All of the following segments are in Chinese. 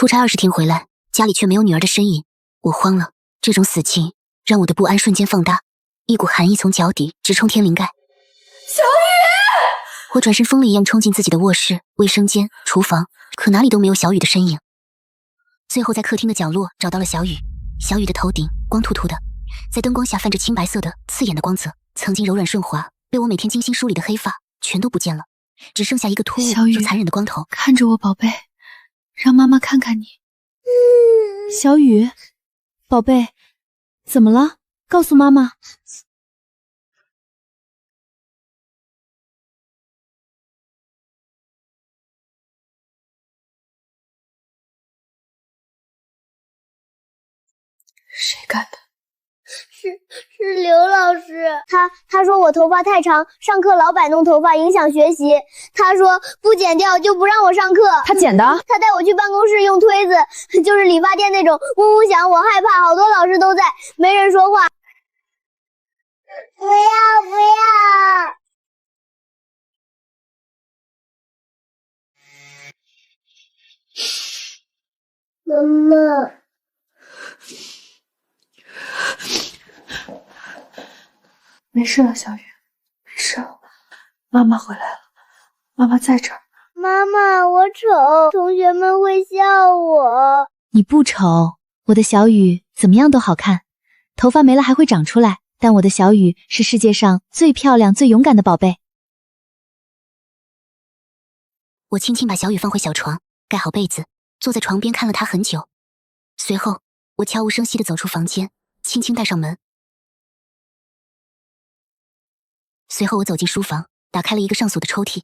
出差20天回来，家里却没有女儿的身影，我慌了。这种死劲让我的不安瞬间放大，一股寒意从脚底直冲天灵盖。小雨！我转身疯了一样冲进自己的卧室、卫生间、厨房，可哪里都没有小雨的身影。最后在客厅的角落找到了小雨，小雨的头顶光秃秃的，在灯光下泛着青白色的刺眼的光泽，曾经柔软顺滑，被我每天精心梳理的黑发全都不见了，只剩下一个突兀又残忍的光头。看着我，宝贝，让妈妈看看你。小雨，宝贝，怎么了？告诉妈妈。谁干的？是刘老师，他说我头发太长，上课老摆弄头发影响学习。他说不剪掉就不让我上课。他剪的？他带我去办公室用推子，就是理发店那种，嗡嗡响，我害怕，好多老师都在，没人说话。不要不要！妈妈。没事了，小雨，没事了。妈妈回来了，妈妈在这儿。妈妈，我丑，同学们会笑我。你不丑，我的小雨怎么样都好看，头发没了还会长出来，但我的小雨是世界上最漂亮、最勇敢的宝贝。我轻轻把小雨放回小床，盖好被子，坐在床边看了她很久。随后，我悄无声息地走出房间，轻轻带上门。随后我走进书房，打开了一个上锁的抽屉，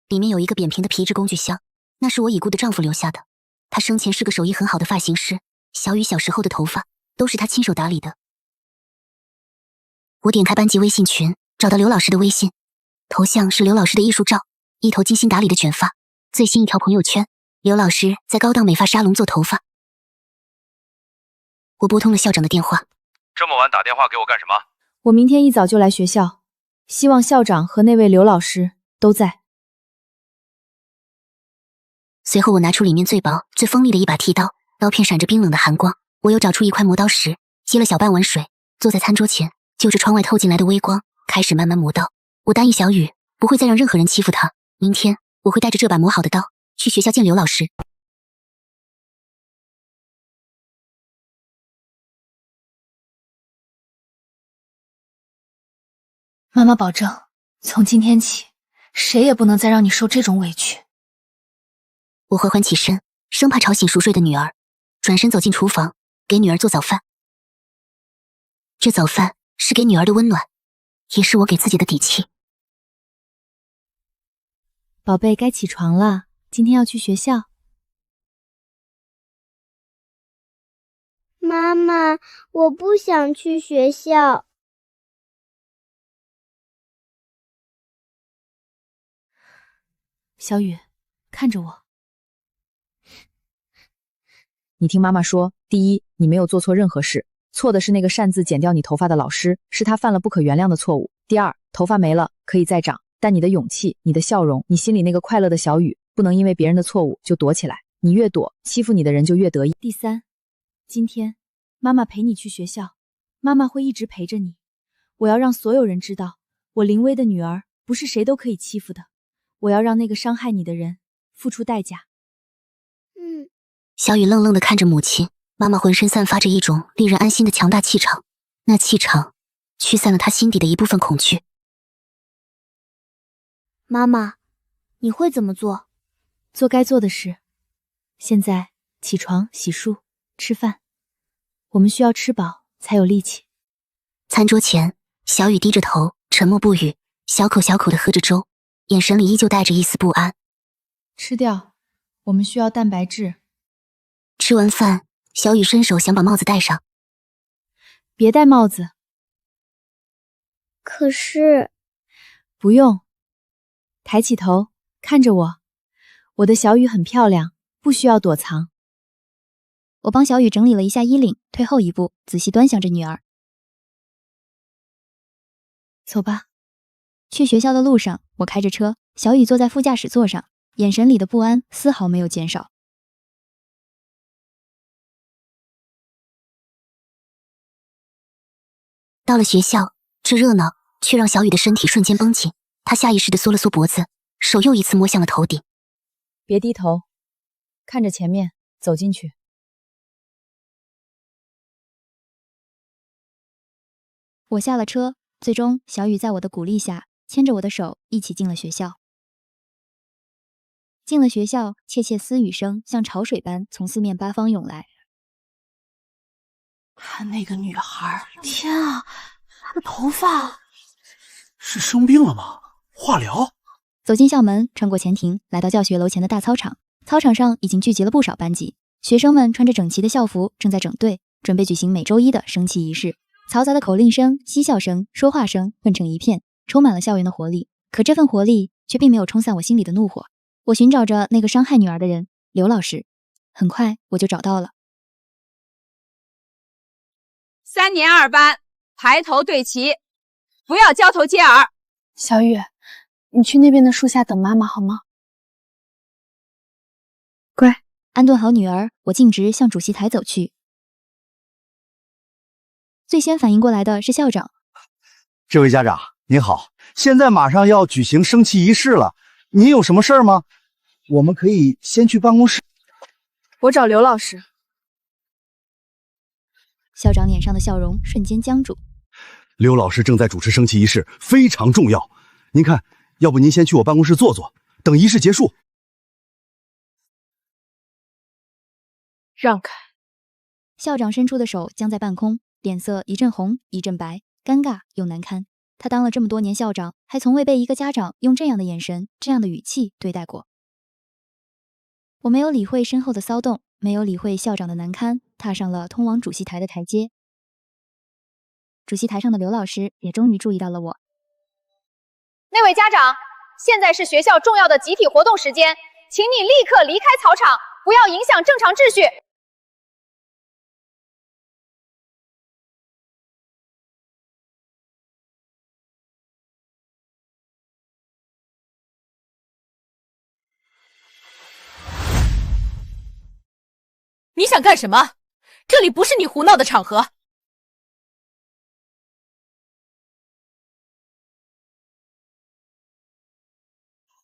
里面有一个扁平的皮质工具箱，那是我已故的丈夫留下的。他生前是个手艺很好的发型师，小雨小时候的头发都是他亲手打理的。我点开班级微信群，找到刘老师的微信，头像是刘老师的艺术照，一头精心打理的卷发。最新一条朋友圈，刘老师在高档美发沙龙做头发。我拨通了校长的电话。这么晚打电话给我干什么？我明天一早就来学校，希望校长和那位刘老师都在。随后我拿出里面最薄最锋利的一把剃刀，刀片闪着冰冷的寒光。我又找出一块磨刀石，接了小半碗水，坐在餐桌前，就着窗外透进来的微光，开始慢慢磨刀。我答应小雨不会再让任何人欺负她，明天我会带着这把磨好的刀去学校见刘老师。妈妈保证，从今天起，谁也不能再让你受这种委屈。我缓缓起身，生怕吵醒熟睡的女儿，转身走进厨房，给女儿做早饭。这早饭是给女儿的温暖，也是我给自己的底气。宝贝，该起床了，今天要去学校。妈妈，我不想去学校。小雨，看着我。你听妈妈说，第一，你没有做错任何事，错的是那个擅自剪掉你头发的老师，是他犯了不可原谅的错误。第二，头发没了可以再长，但你的勇气、你的笑容、你心里那个快乐的小雨，不能因为别人的错误就躲起来，你越躲，欺负你的人就越得意。第三，今天妈妈陪你去学校，妈妈会一直陪着你。我要让所有人知道，我林薇的女儿不是谁都可以欺负的。我要让那个伤害你的人付出代价。小雨愣愣地看着母亲，妈妈浑身散发着一种令人安心的强大气场，那气场驱散了她心底的一部分恐惧。妈妈，你会怎么做？做该做的事。现在起床、洗漱、吃饭，我们需要吃饱才有力气。餐桌前，小雨低着头，沉默不语，小口小口地喝着粥，眼神里依旧带着一丝不安。吃掉，我们需要蛋白质。吃完饭，小雨伸手想把帽子戴上。别戴帽子。可是……不用。抬起头，看着我。我的小雨很漂亮，不需要躲藏。我帮小雨整理了一下衣领，退后一步，仔细端详着女儿。走吧。去学校的路上，我开着车，小雨坐在副驾驶座上，眼神里的不安丝毫没有减少。到了学校，这热闹却让小雨的身体瞬间绷紧，她下意识地缩了缩脖子，手又一次摸向了头顶。别低头，看着前面，走进去。我下了车，最终小雨在我的鼓励下，牵着我的手一起进了学校。进了学校，窃窃私语声像潮水般从四面八方涌来。看那个女孩，天啊，她的头发是生病了吗？化疗？走进校门，穿过前庭，来到教学楼前的大操场。操场上已经聚集了不少班级，学生们穿着整齐的校服，正在整队，准备举行每周一的升旗仪式。嘈杂的口令声、嬉笑声、说话声混成一片，充满了校园的活力。可这份活力却并没有冲散我心里的怒火。我寻找着那个伤害女儿的人，刘老师。很快我就找到了。3年2班，排头对齐，不要交头接耳。小雨，你去那边的树下等妈妈好吗？乖。安顿好女儿，我径直向主席台走去。最先反应过来的是校长。这位家长您好，现在马上要举行升旗仪式了，您有什么事儿吗？我们可以先去办公室。我找刘老师。校长脸上的笑容瞬间僵住。刘老师正在主持升旗仪式，非常重要。您看，要不您先去我办公室坐坐，等仪式结束。让开！校长伸出的手僵在半空，脸色一阵红一阵白，尴尬又难堪。他当了这么多年校长，还从未被一个家长用这样的眼神、这样的语气对待过。我没有理会身后的骚动，没有理会校长的难堪，踏上了通往主席台的台阶。主席台上的刘老师也终于注意到了我。那位家长，现在是学校重要的集体活动时间，请你立刻离开操场，不要影响正常秩序。你想干什么？这里不是你胡闹的场合。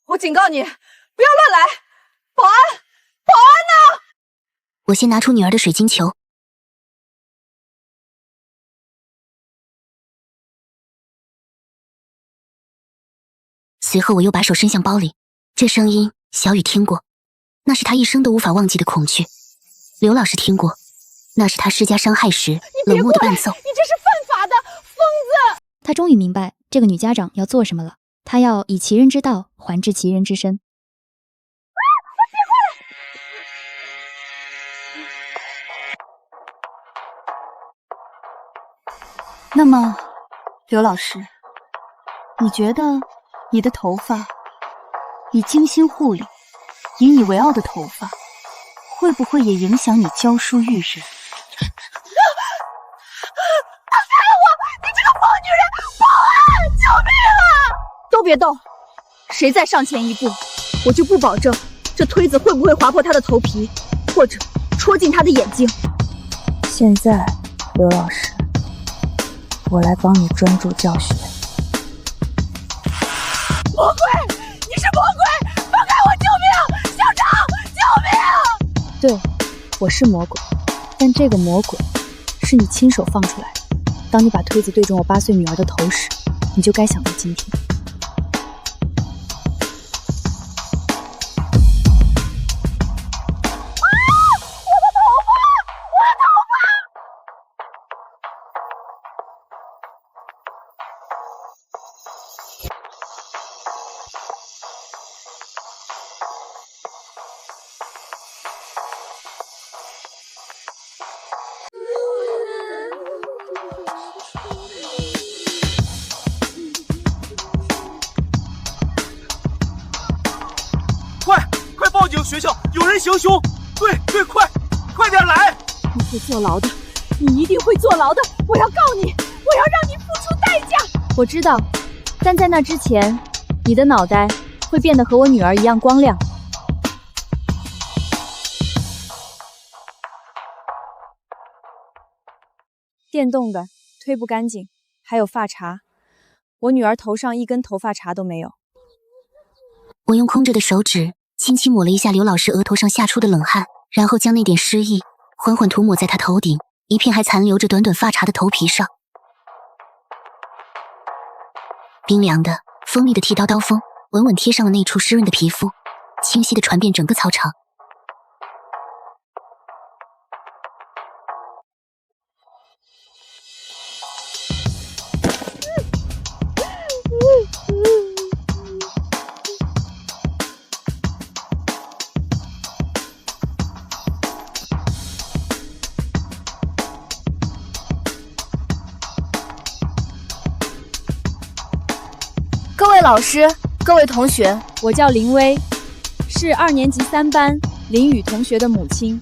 我警告你，不要乱来！保安，保安呢？我先拿出女儿的水晶球。随后我又把手伸向包里，这声音小雨听过，那是她一生都无法忘记的恐惧。刘老师听过，那是他施加伤害时冷漠的伴奏。你这是犯法的，疯子！他终于明白这个女家长要做什么了，她要以其人之道还治其人之身。那么，刘老师，你觉得你的头发，你精心护理、引以为傲的头发，会不会也影响你教书育人？放开我！你这个疯女人！保安，救命啊！都别动！谁再上前一步，我就不保证这推子会不会划破他的头皮，或者戳进他的眼睛。现在，刘老师，我来帮你专注教学。魔鬼！你是魔鬼！放开我！救命！校长，救命！对，我是魔鬼，但这个魔鬼是你亲手放出来的。当你把推子对准我8岁女儿的头时，你就该想到今天。快报警！学校有人行凶！对，快点来！你会坐牢的，你一定会坐牢的！我要告你，我要让你付出代价！我知道，但在那之前，你的脑袋会变得和我女儿一样光亮。电动的，推不干净，还有发茬，我女儿头上一根头发茬都没有。我用空着的手指轻轻抹了一下刘老师额头上吓出的冷汗，然后将那点湿意缓缓涂抹在他头顶一片还残留着短短发茬的头皮上。冰凉的锋利的剃刀刀锋稳稳贴上了那处湿润的皮肤，清晰地传遍整个操场。各位老师，各位同学，我叫林薇，是2年级3班林雨同学的母亲。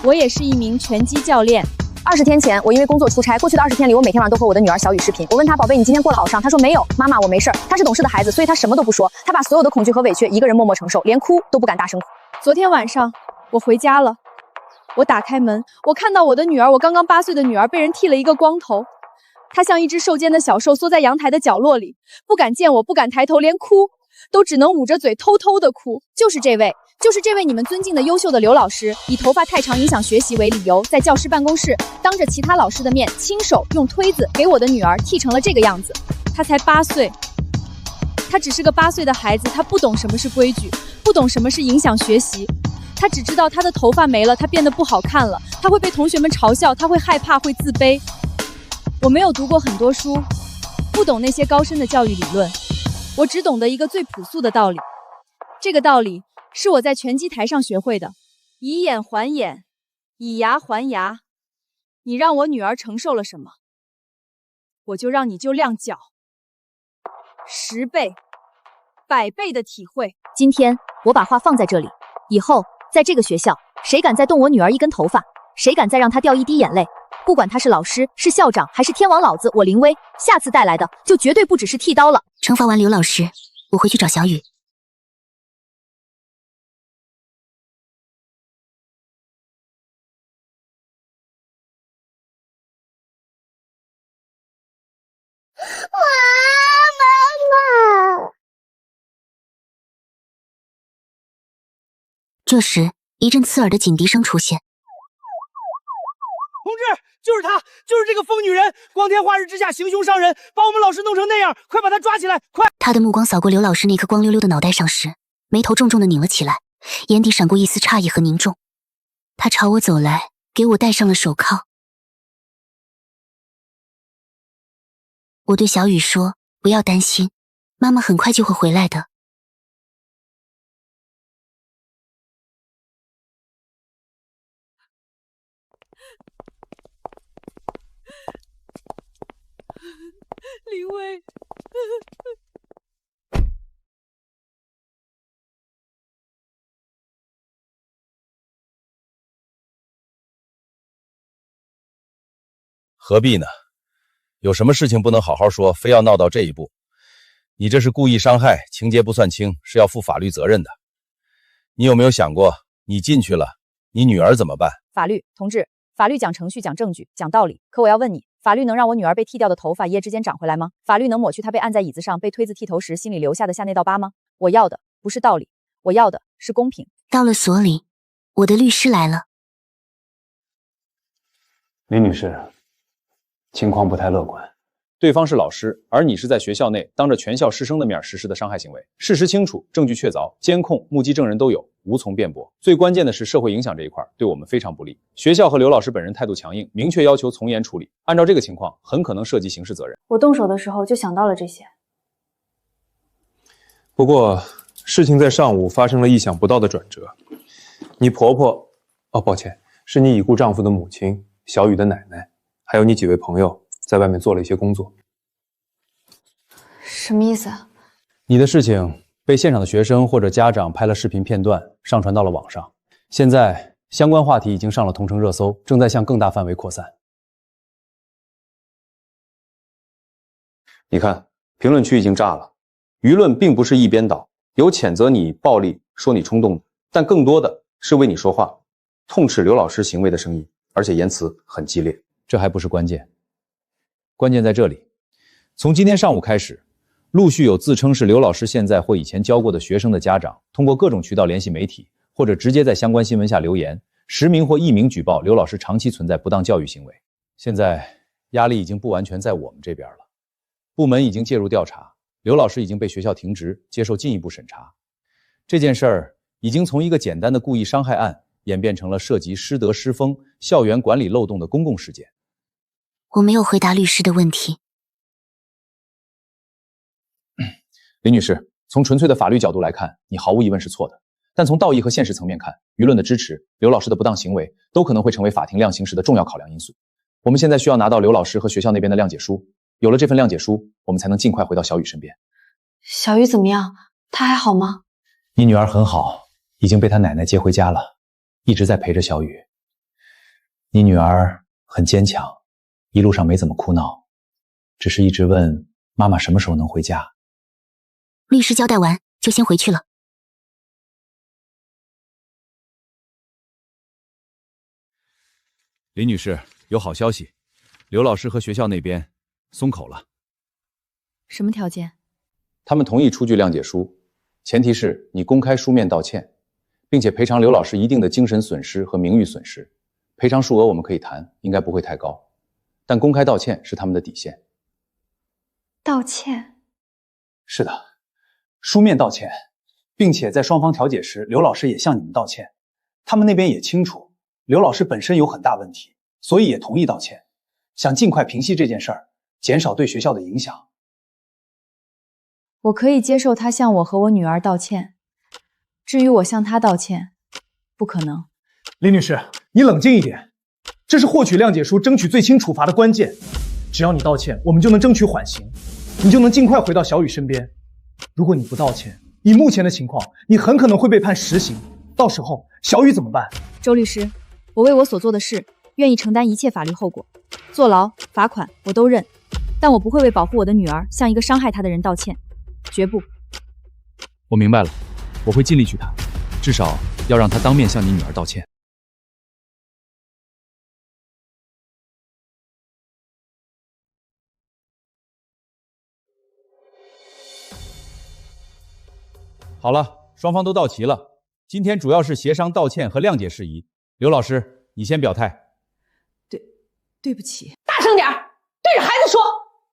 我也是一名拳击教练。20天前，我因为工作出差，过去的20天里，我每天晚上都和我的女儿小雨视频。我问她：“宝贝，你今天过得好上？”她说：“没有，妈妈，我没事儿。”她是懂事的孩子，所以她什么都不说。她把所有的恐惧和委屈一个人默默承受，连哭都不敢大声哭。昨天晚上，我回家了，我打开门，我看到我的女儿，我刚刚8岁的女儿被人剃了一个光头。她像一只瘦尖的小兽，缩在阳台的角落里，不敢见我，不敢抬头，连哭都只能捂着嘴偷偷的哭。就是这位你们尊敬的优秀的刘老师，以头发太长影响学习为理由，在教师办公室当着其他老师的面，亲手用推子给我的女儿剃成了这个样子。她才8岁，她只是个8岁的孩子，她不懂什么是规矩，不懂什么是影响学习。她只知道她的头发没了，她变得不好看了，她会被同学们嘲笑，她会害怕，会自卑。我没有读过很多书，不懂那些高深的教育理论，我只懂得一个最朴素的道理。这个道理是我在拳击台上学会的，以眼还眼，以牙还牙。你让我女儿承受了什么，我就让你就量脚，10倍、100倍的体会。今天我把话放在这里，以后在这个学校，谁敢再动我女儿一根头发，谁敢再让她掉一滴眼泪，不管他是老师，是校长，还是天王老子，我林薇下次带来的就绝对不只是剃刀了。惩罚完刘老师，我回去找小雨。妈妈！这时，一阵刺耳的警笛声出现。同志，就是她，就是这个疯女人，光天化日之下行凶伤人，把我们老师弄成那样，快把她抓起来，快！他的目光扫过刘老师那颗光溜溜的脑袋上时，眉头重重地拧了起来，眼底闪过一丝诧异和凝重。他朝我走来，给我戴上了手铐。我对小雨说：“不要担心，妈妈很快就会回来的。”林薇，何必呢？有什么事情不能好好说，非要闹到这一步？你这是故意伤害，情节不算轻，是要负法律责任的。你有没有想过，你进去了，你女儿怎么办？法律，同志，法律讲程序，讲证据，讲道理。可我要问你，法律能让我女儿被剃掉的头发一夜之间长回来吗？法律能抹去她被按在椅子上被推子剃头时心里留下的那道疤吗？我要的不是道理，我要的是公平。到了所里，我的律师来了。林女士，情况不太乐观。对方是老师，而你是在学校内当着全校师生的面实施的伤害行为，事实清楚，证据确凿，监控、目击证人都有，无从辩驳。最关键的是社会影响这一块对我们非常不利。学校和刘老师本人态度强硬，明确要求从严处理。按照这个情况，很可能涉及刑事责任。我动手的时候就想到了这些。不过，事情在上午发生了意想不到的转折。你婆婆，抱歉，是你已故丈夫的母亲小雨的奶奶，还有你几位朋友在外面做了一些工作。什么意思啊？你的事情被现场的学生或者家长拍了视频片段，上传到了网上。现在相关话题已经上了同城热搜，正在向更大范围扩散。你看，评论区已经炸了，舆论并不是一边倒，有谴责你暴力、说你冲动的，但更多的是为你说话，痛斥刘老师行为的声音，而且言辞很激烈。这还不是关键，关键在这里。从今天上午开始，陆续有自称是刘老师现在或以前教过的学生的家长，通过各种渠道联系媒体，或者直接在相关新闻下留言，实名或匿名举报刘老师长期存在不当教育行为。现在压力已经不完全在我们这边了，部门已经介入调查，刘老师已经被学校停职，接受进一步审查。这件事儿已经从一个简单的故意伤害案演变成了涉及师德师风、校园管理漏洞的公共事件。我没有回答律师的问题。林女士，从纯粹的法律角度来看，你毫无疑问是错的。但从道义和现实层面看，舆论的支持、刘老师的不当行为都可能会成为法庭量刑时的重要考量因素。我们现在需要拿到刘老师和学校那边的谅解书，有了这份谅解书，我们才能尽快回到小雨身边。小雨怎么样？她还好吗？你女儿很好，已经被她奶奶接回家了，一直在陪着小雨。你女儿很坚强，一路上没怎么哭闹，只是一直问妈妈什么时候能回家。律师交代完就先回去了。林女士，有好消息，刘老师和学校那边松口了。什么条件？他们同意出具谅解书，前提是你公开书面道歉，并且赔偿刘老师一定的精神损失和名誉损失。赔偿数额我们可以谈，应该不会太高，但公开道歉是他们的底线。道歉？是的，书面道歉，并且在双方调解时，刘老师也向你们道歉。他们那边也清楚，刘老师本身有很大问题，所以也同意道歉，想尽快平息这件事儿，减少对学校的影响。我可以接受他向我和我女儿道歉，至于我向他道歉，不可能。林女士，你冷静一点，这是获取谅解书、争取最轻处罚的关键。只要你道歉，我们就能争取缓刑，你就能尽快回到小雨身边。如果你不道歉，以目前的情况，你很可能会被判实刑，到时候小雨怎么办？周律师，我为我所做的事愿意承担一切法律后果，坐牢、罚款我都认，但我不会为保护我的女儿向一个伤害她的人道歉，绝不。我明白了，我会尽力去谈，至少要让他当面向你女儿道歉。好了，双方都到齐了，今天主要是协商道歉和谅解事宜。刘老师，你先表态。对不起。大声点，对着孩子说，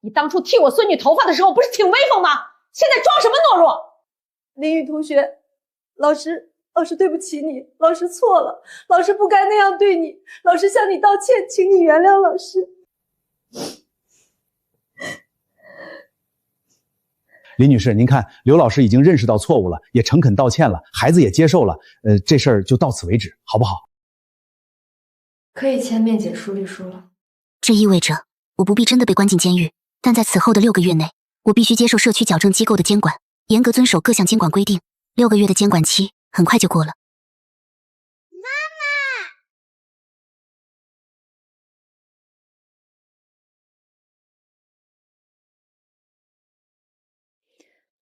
你当初剃我孙女头发的时候不是挺威风吗？现在装什么懦弱？林雨同学，老师对不起你，老师错了，老师不该那样对你，老师向你道歉，请你原谅老师。林女士，您看，刘老师已经认识到错误了，也诚恳道歉了，孩子也接受了，这事儿就到此为止，好不好？可以签面解书律书了。这意味着我不必真的被关进监狱，但在此后的6个月内，我必须接受社区矫正机构的监管，严格遵守各项监管规定。6个月的监管期很快就过了。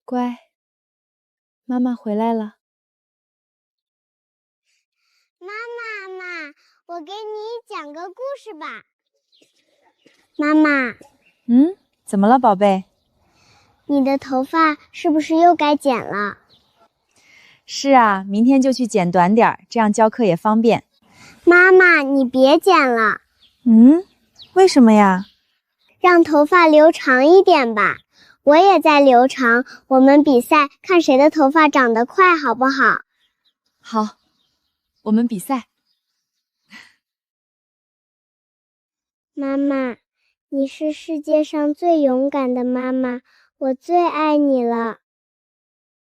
乖，妈妈回来了。妈，我给你讲个故事吧。妈妈，怎么了，宝贝？你的头发是不是又该剪了？是啊，明天就去剪短点儿，这样教课也方便。妈妈，你别剪了。为什么呀？让头发留长一点吧。我也在留长，我们比赛看谁的头发长得快，好不好？好，我们比赛。妈妈，你是世界上最勇敢的妈妈，我最爱你了。